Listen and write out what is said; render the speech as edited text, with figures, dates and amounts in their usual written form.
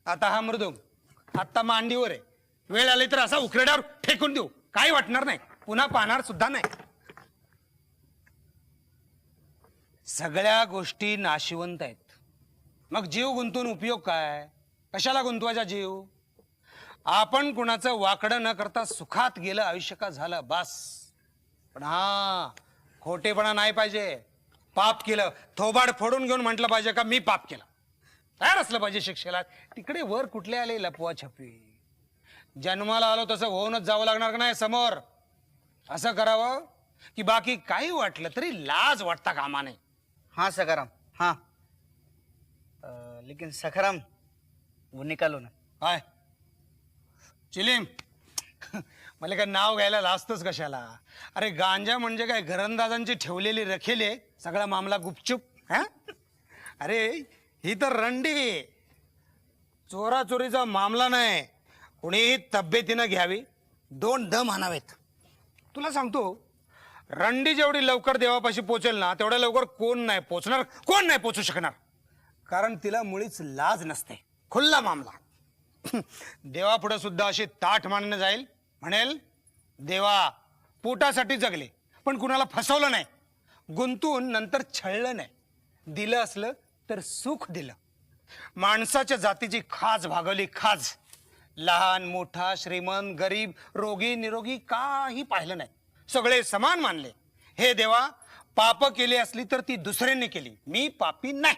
आता हा मृदुंग आता मांडीवर आहे. वेळ आली तर असा उखरेड्यावर फेकून देऊ, काही वाटणार नाही, पुन्हा पाहणार सुद्धा नाही. सगळ्या गोष्टी नाशिवंत आहेत. मग जीव गुंतून उपयोग काय? कशाला गुंतवायचा जीव? आपण कुणाचं वाकडं न करता सुखात गेलं आयुष्य का झालं बस. पण हा खोटेपणा नाही पाहिजे. पाप केलं थोबाड फोडून घेऊन म्हटलं पाहिजे का मी पाप केलं, तयार असलं पाहिजे शिक्षेला. तिकडे वर कुठले आले लपवा छपवी. जन्माला आलो तसं होऊनच जावं लागणार का नाही समोर? असं करावं की बाकी काही वाटलं तरी लाज वाटता कामा नये. हाँ सखाराम हाँ, लेकिन सखाराम वो निकालो ना. काय चिलीम? मला काय नाव घ्यायला लाजतोच कशाला? अरे गांजा म्हणजे काय घरंदाजांची ठेवलेली रखेले, सगळा मामला गुपचूप. हा अरे ही तर रंडी, चोराचोरीचा मामला नाही. कुणीही तब्येतीनं घ्यावी, दोन दम आणावेत. तुला सांगतो, रंडी जेवढी लवकर देवापाशी पोचेल ना तेवढ्या लवकर कोण नाही पोचणार, कोण नाही पोचू शकणार. कारण तिला मुळीच लाज नसते. खुल्ला मामला. देवापुढे सुद्धा अशी ताठ मानणं जाईल, म्हणेल देवा पोटासाठी जगले पण कुणाला फसवलं नाही, गुंतून नंतर छळलं नाही, दिलं असलं तर सुख दिलं. माणसाच्या जातीची खाज भागवली, खाज. लहान मोठा श्रीमंत गरीब रोगी निरोगी काही पाहिलं नाही, सगळे समान मानले. हे देवा पाप केली असली तर ती दुसऱ्यांनी केली, मी पापी नाही.